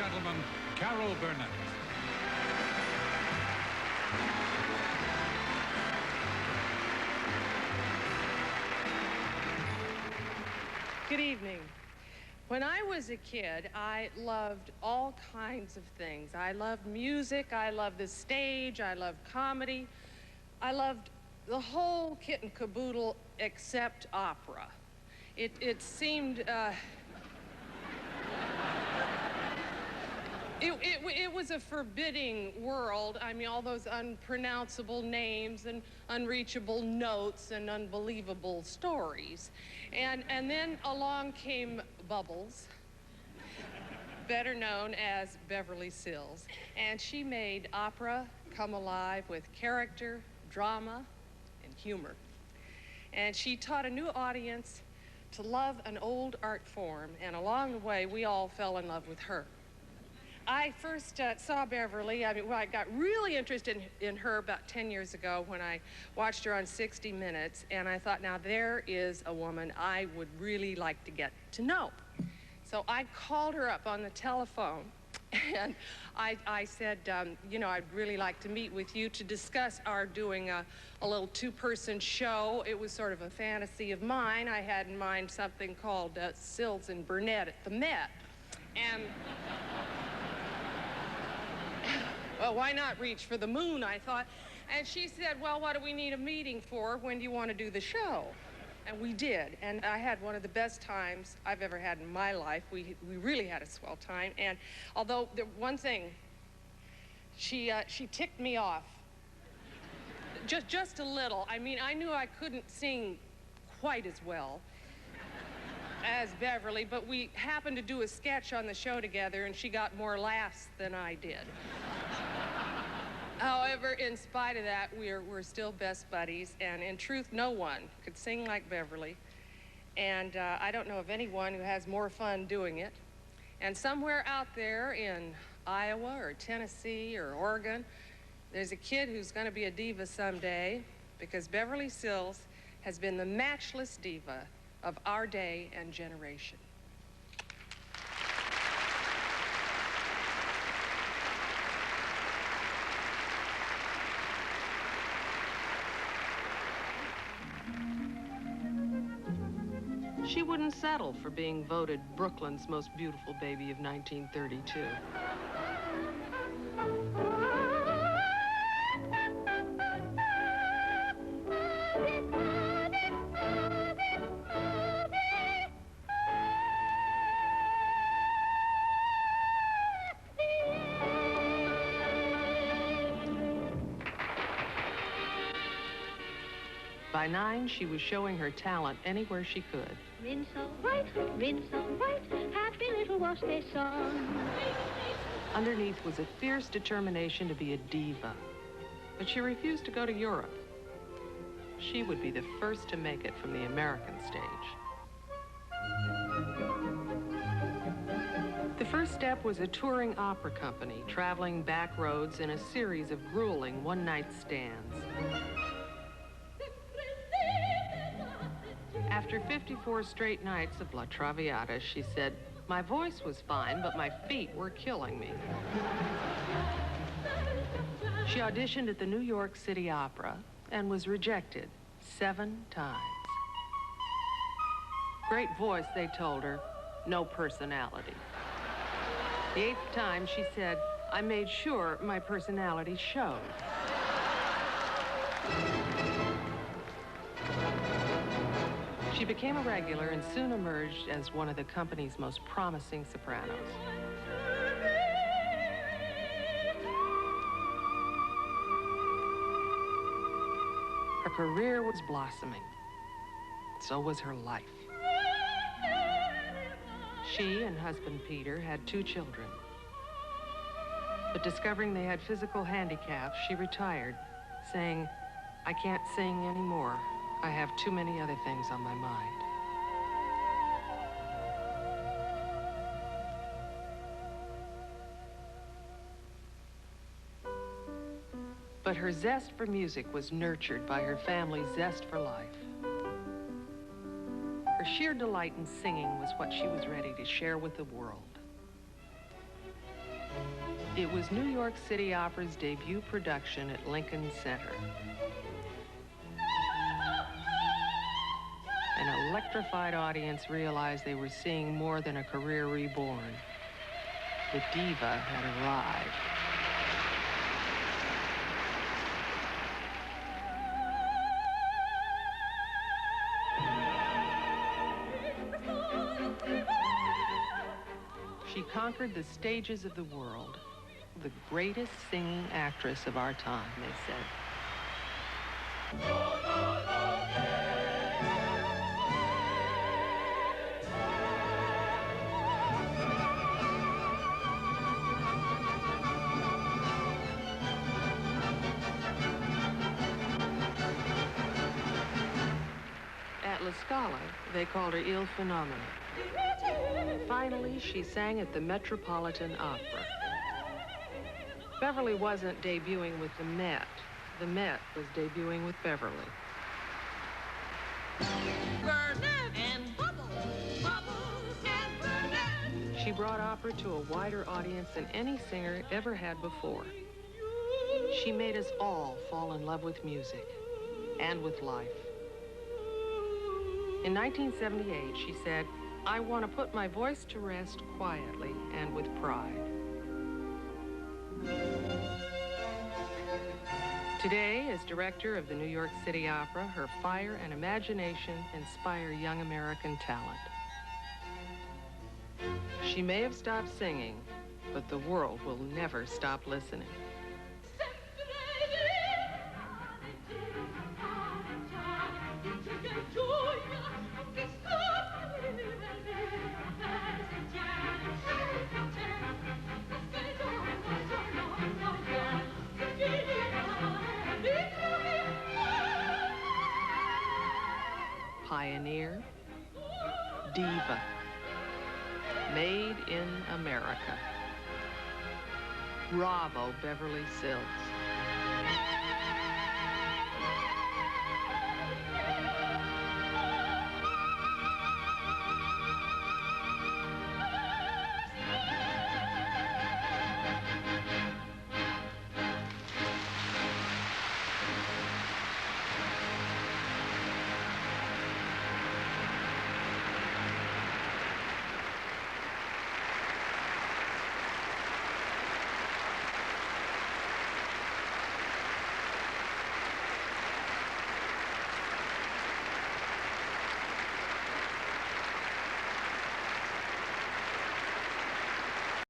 gentlemen, Carol Burnett. Good evening. When I was a kid, I loved all kinds of things. I loved music, I loved the stage, I loved comedy. I loved the whole kit and caboodle except opera. It seemed, it was a forbidding world. I mean, all those unpronounceable names and unreachable notes and unbelievable stories. And then along came Bubbles, better known as Beverly Sills. And she made opera come alive with character, drama, and humor. And she taught a new audience to love an old art form, and along the way, we all fell in love with her. I first saw Beverly, I got really interested in her about 10 years ago when I watched her on 60 Minutes, and I thought, now there is a woman I would really like to get to know. So I called her up on the telephone, and I said, you know, I'd really like to meet with you to discuss our doing a little two-person show. It was sort of a fantasy of mine. I had in mind something called Sills and Burnett at the Met. And well, why not reach for the moon, I thought. And she said, well, what do we need a meeting for? When do you want to do the show? And we did. And I had one of the best times I've ever had in my life. We really had a swell time. And although the one thing, she ticked me off. Just a little. I mean, I knew I couldn't sing quite as well as Beverly, but we happened to do a sketch on the show together, and she got more laughs than I did. However, in spite of that, we're still best buddies, and in truth, no one could sing like Beverly. And I don't know of anyone who has more fun doing it. And somewhere out there in Iowa or Tennessee or Oregon, there's a kid who's going to be a diva someday, because Beverly Sills has been the matchless diva of our day and generation. She wouldn't settle for being voted Brooklyn's most beautiful baby of 1932. By 9, she was showing her talent anywhere she could. Rinse all white, happy little wash day song. Underneath was a fierce determination to be a diva. But she refused to go to Europe. She would be the first to make it from the American stage. The first step was a touring opera company, traveling back roads in a series of grueling one-night stands. After 54 straight nights of La Traviata, she said, my voice was fine, but my feet were killing me. She auditioned at the New York City Opera and was rejected 7 times. Great voice, they told her, no personality. The 8th time, she said, I made sure my personality showed. She became a regular and soon emerged as one of the company's most promising sopranos. Her career was blossoming. So was her life. She and husband Peter had 2 children. But discovering they had physical handicaps, she retired, saying, I can't sing anymore. I have too many other things on my mind. But her zest for music was nurtured by her family's zest for life. Her sheer delight in singing was what she was ready to share with the world. It was New York City Opera's debut production at Lincoln Center. An electrified audience realized they were seeing more than a career reborn. The diva had arrived. She conquered the stages of the world, the greatest singing actress of our time, they said. At La Scala, they called her Il Fenomeno. Finally, she sang at the Metropolitan Opera. Beverly wasn't debuting with the Met. The Met was debuting with Beverly. Burnett and Bubbles, Bubbles and Burnett. She brought opera to a wider audience than any singer ever had before. She made us all fall in love with music and with life. In 1978, she said, "I want to put my voice to rest quietly and with pride." Today, as director of the New York City Opera, her fire and imagination inspire young American talent. She may have stopped singing, but the world will never stop listening. Pioneer, diva, made in America. Bravo, Beverly Sills.